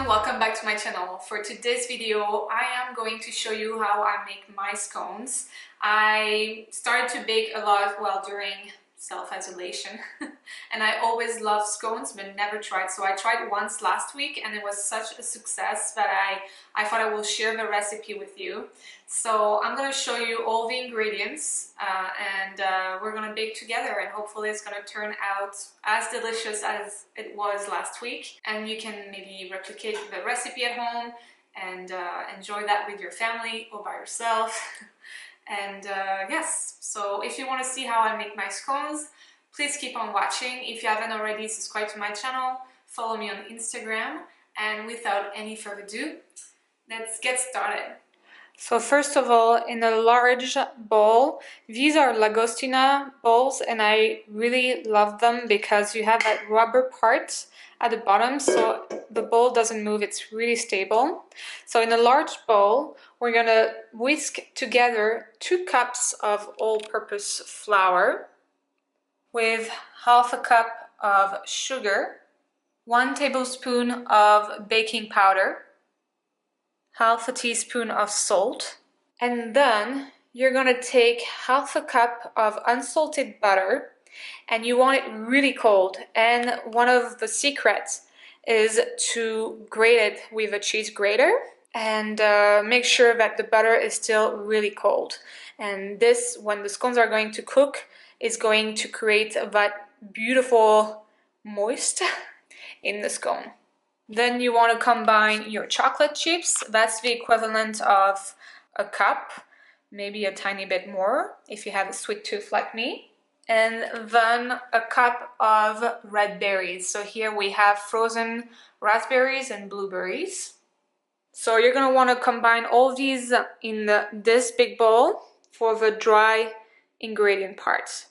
everyone, welcome back to my channel. For today's video, I am going to show you how I make my scones. I started to bake a lot while during self-isolation and I always loved scones but never tried. So I tried once last week and it was such a success that I thought I will share the recipe with you. So I'm going to show you all the ingredients and we're going to bake together, and hopefully it's going to turn out as delicious as it was last week, and you can maybe replicate the recipe at home and enjoy that with your family or by yourself. And yes, so if you want to see how I make my scones, please keep on watching. If you haven't already, subscribe to my channel, follow me on Instagram, and without any further ado, let's get started. So first of all, in a large bowl, these are Lagostina bowls and I really love them because you have that rubber part at the bottom so the bowl doesn't move, it's really stable. So in a large bowl, we're gonna whisk together 2 cups of all-purpose flour with half a cup of sugar, 1 tablespoon of baking powder, half a teaspoon of salt, and then you're gonna take half a cup of unsalted butter, and you want it really cold. And one of the secrets is to grate it with a cheese grater and make sure that the butter is still really cold. And this, when the scones are going to cook, is going to create that beautiful moist in the scone. Then you want to combine your chocolate chips. That's the equivalent of a cup, maybe a tiny bit more if you have a sweet tooth like me. And then a cup of red berries. So here we have frozen raspberries and blueberries. So you're going to want to combine all these in this big bowl for the dry ingredient parts.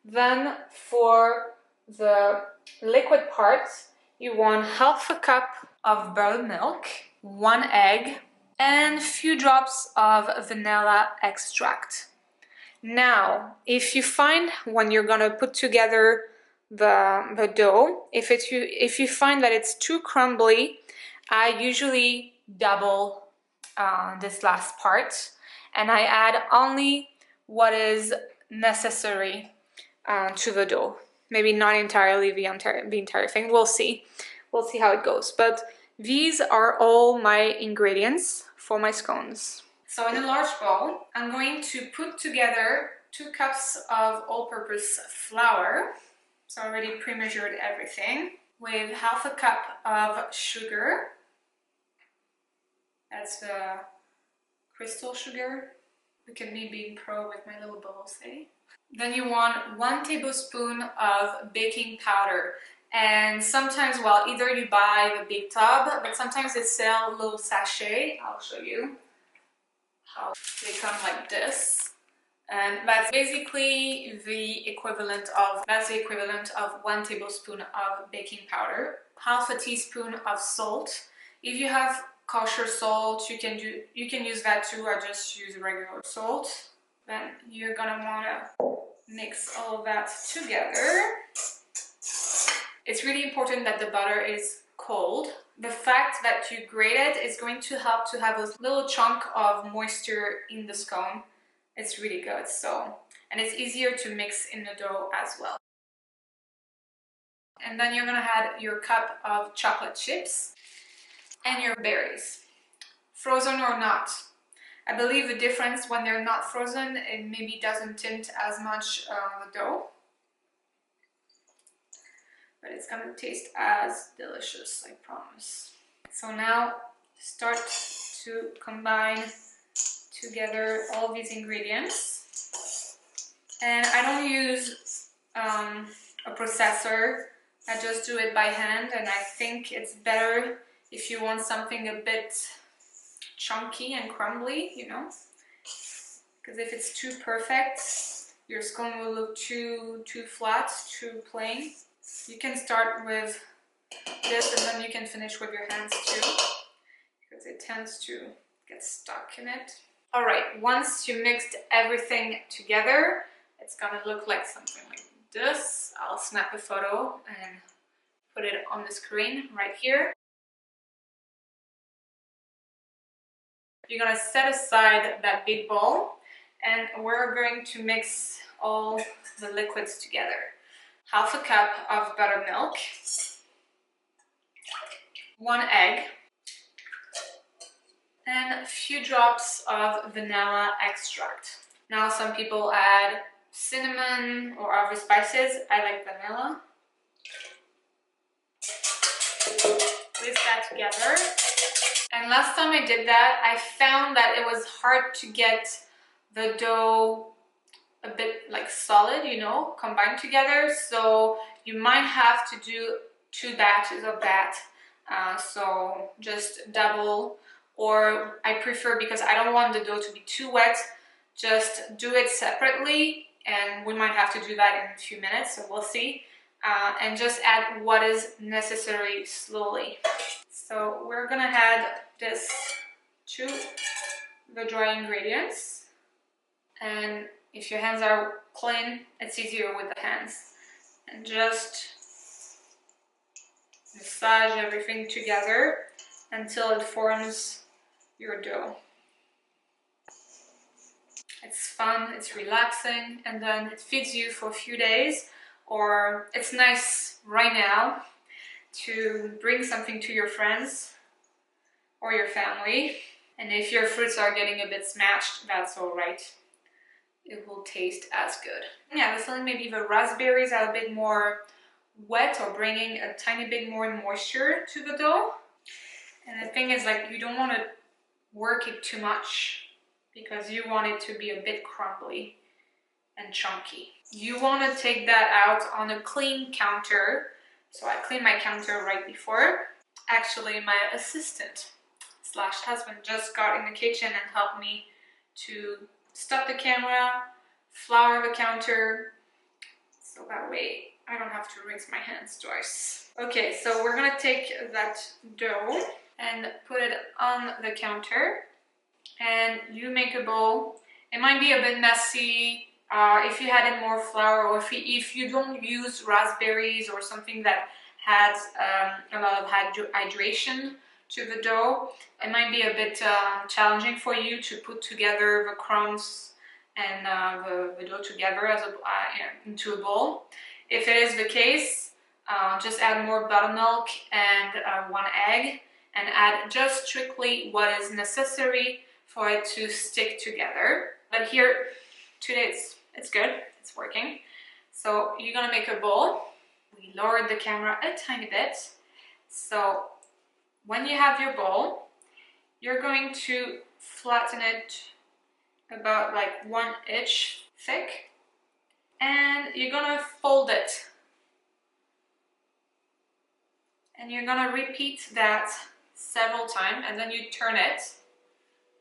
Then for the liquid parts, you want half a cup of buttermilk, 1 egg, and a few drops of vanilla extract. Now, if you find when you're gonna put together the dough, if you find that it's too crumbly, I usually double this last part, and I add only what is necessary to the dough. Maybe not entirely the entire thing. We'll see how it goes. But these are all my ingredients for my scones. So in a large bowl, I'm going to put together 2 cups of all-purpose flour. So I already pre-measured everything, with half a cup of sugar. That's the crystal sugar. Look at me being pro with my little bowls, eh? Then you want 1 tablespoon of baking powder, and sometimes, well, either you buy the big tub, but sometimes they sell a little sachet. I'll show you how they come like this, and that's basically the equivalent of 1 tablespoon of baking powder, half a teaspoon of salt. If you have kosher salt, you can use that too. I just use regular salt. Then you're gonna wanna mix all of that together. It's really important that the butter is cold. The fact that you grate it is going to help to have a little chunk of moisture in the scone. It's really good. So, and it's easier to mix in the dough as well. And then you're gonna add your cup of chocolate chips and your berries, frozen or not. I believe the difference when they're not frozen, it maybe doesn't tint as much the dough, but it's gonna taste as delicious, I promise. So now start to combine together all these ingredients, and I don't use a processor. I just do it by hand, and I think it's better if you want something a bit chunky and crumbly, you know, because if it's too perfect, your scone will look too flat, too plain. You can start with this and then you can finish with your hands too, because it tends to get stuck in it. All right, once you mixed everything together, it's gonna look like something like this. I'll snap a photo and put it on the screen right here. You're gonna set aside that big bowl and we're going to mix all the liquids together. Half a cup of buttermilk, 1 egg, and a few drops of vanilla extract. Now some people add cinnamon or other spices. I like vanilla. Whisk that together. And last time I did that, I found that it was hard to get the dough a bit like solid, you know, combined together. So you might have to do 2 batches of that. So just double, or I prefer, because I don't want the dough to be too wet, just do it separately, and we might have to do that in a few minutes, so we'll see. And just add what is necessary slowly. So we're gonna add this to the dry ingredients, and if your hands are clean, it's easier with the hands. And just massage everything together until it forms your dough. It's fun, it's relaxing, and then it feeds you for a few days, or it's nice right now to bring something to your friends or your family. And if your fruits are getting a bit smashed, that's all right. It will taste as good. Yeah, this one, maybe the raspberries are a bit more wet or bringing a tiny bit more moisture to the dough. And the thing is, like, you don't want to work it too much because you want it to be a bit crumbly and chunky. You want to take that out on a clean counter. So I cleaned my counter right before. Actually, my assistant slash husband just got in the kitchen and helped me to stop the camera, flour the counter, so that way I don't have to rinse my hands twice. Okay, so we're gonna take that dough and put it on the counter, and you make a bowl. It might be a bit messy if you added more flour, or if you don't use raspberries or something that has a lot of hydration to the dough. It might be a bit challenging for you to put together the crumbs and the dough together as into a bowl. If it is the case, just add more buttermilk and 1 egg, and add just strictly what is necessary for it to stick together. But here, today it's good, it's working. So you're gonna make a bowl. We lowered the camera a tiny bit. So when you have your bowl, you're going to flatten it about like 1 inch thick, and you're gonna fold it. And you're gonna repeat that several times, and then you turn it.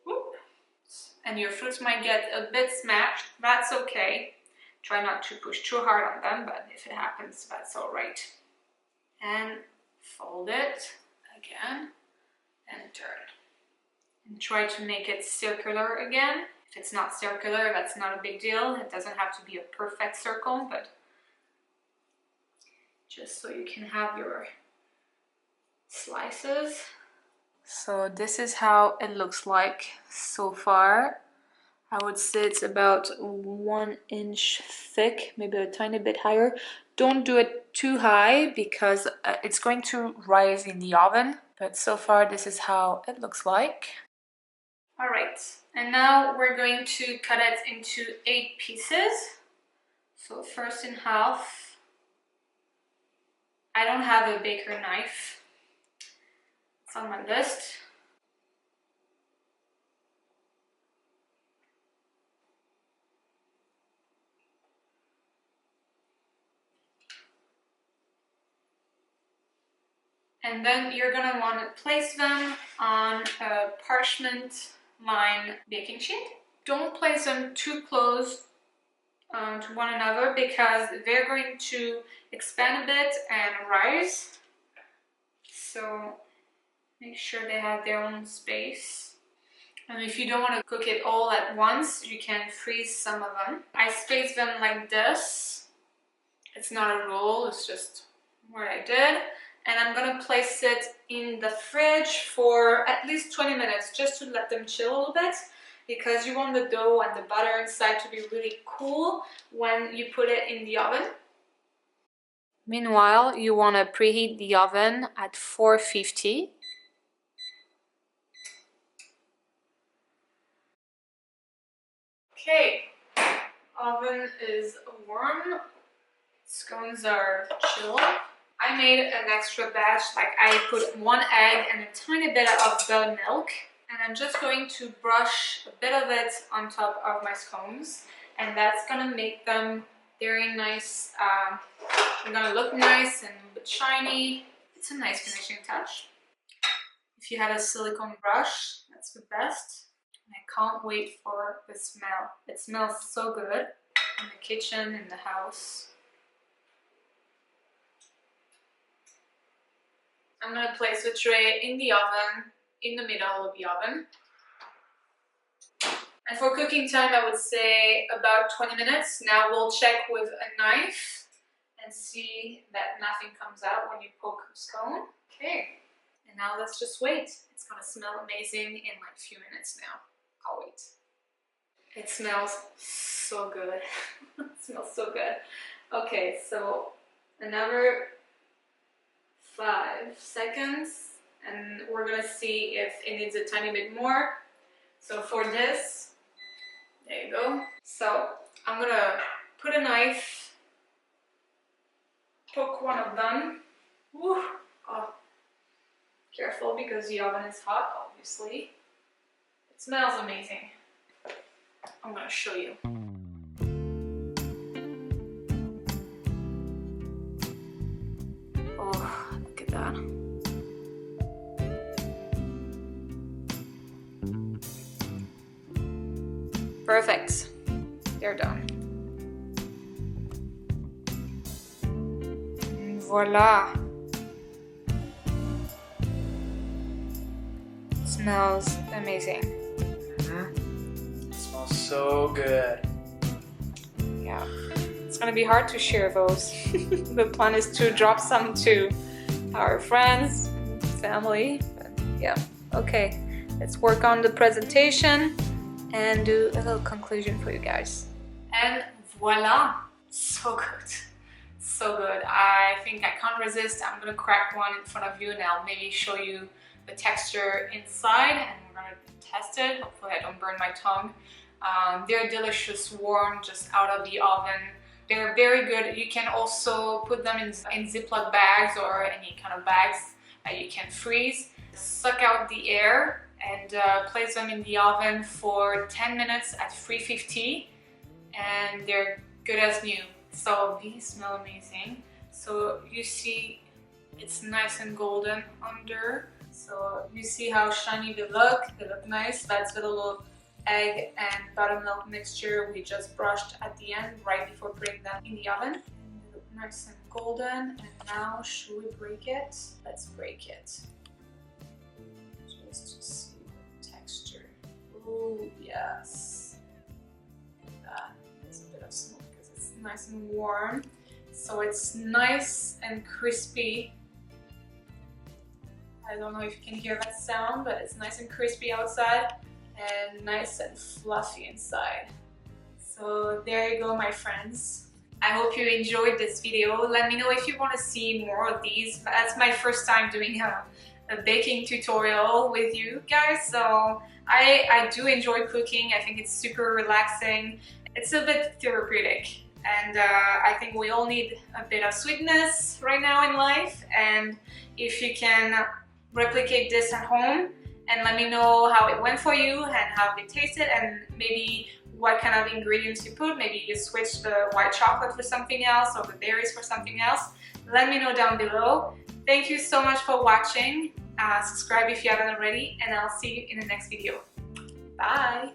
Whoop. And your fruits might get a bit smashed. That's okay. Try not to push too hard on them, but if it happens, that's all right. And fold it again and turn. And try to make it circular again. If it's not circular, that's not a big deal. It doesn't have to be a perfect circle, but just so you can have your slices. So this is how it looks like so far. I would say it's about 1 inch thick, maybe a tiny bit higher. Don't do it too high because it's going to rise in the oven. But so far this is how it looks like. All right, and now we're going to cut it into 8 pieces. So first in half. I don't have a baker knife. It's on my list. And then you're gonna want to place them on a parchment lined baking sheet. Don't place them too close to one another because they're going to expand a bit and rise. So make sure they have their own space. And if you don't want to cook it all at once, you can freeze some of them. I space them like this. It's not a rule, it's just what I did. And I'm gonna place it in the fridge for at least 20 minutes just to let them chill a little bit, because you want the dough and the butter inside to be really cool when you put it in the oven. Meanwhile, you want to preheat the oven at 450. Okay, oven is warm. Scones are chilled. I made an extra batch, like I put 1 egg and a tiny bit of buttermilk, and I'm just going to brush a bit of it on top of my scones, and that's gonna make them very nice. They're gonna look nice and a bit shiny. It's a nice finishing touch. If you have a silicone brush, that's the best. And I can't wait for the smell. It smells so good in the kitchen, in the house. I'm going to place the tray in the oven, in the middle of the oven. And for cooking time, I would say about 20 minutes. Now we'll check with a knife and see that nothing comes out when you poke a scone. Okay, and now let's just wait. It's going to smell amazing in like a few minutes now. I'll wait. It smells so good. It smells so good. Okay, so another 5 seconds, and we're gonna see if it needs a tiny bit more. So for this, there you go. So I'm gonna put a knife, poke one of them. Woo. Oh, careful because the oven is hot, obviously. It smells amazing. I'm gonna show you. Oh, look at that. Perfect. They're done. And voila. It smells amazing. It smells so good. Yeah. It's gonna be hard to share those. The plan is to drop some to our friends, family. But yeah, okay. Let's work on the presentation and do a little conclusion for you guys. And voila! So good. So good. I think I can't resist. I'm gonna crack one in front of you and I'll maybe show you the texture inside, and we're gonna test it. Hopefully I don't burn my tongue. They're delicious, warm, just out of the oven. They're very good. You can also put them in Ziploc bags or any kind of bags that you can freeze. Suck out the air and place them in the oven for 10 minutes at 350, and they're good as new. So these smell amazing. So you see it's nice and golden under. So you see how shiny they look nice. That's the little egg and buttermilk mixture we just brushed at the end right before putting them in the oven. They look nice and golden. And now should we break it? Let's break it. Just to see the texture. Oh yes. There's a bit of smoke because it's nice and warm. So it's nice and crispy. I don't know if you can hear that sound, but it's nice and crispy outside and nice and fluffy inside. So there you go, my friends. I hope you enjoyed this video. Let me know if you want to see more of these. That's my first time doing a baking tutorial with you guys, so I do enjoy cooking. I think it's super relaxing. It's a bit therapeutic, and I think we all need a bit of sweetness right now in life. And if you can replicate this at home and let me know how it went for you and how it tasted, and maybe what kind of ingredients you put. Maybe you switch the white chocolate for something else or the berries for something else. Let me know down below. Thank you so much for watching. Subscribe if you haven't already, and I'll see you in the next video. Bye!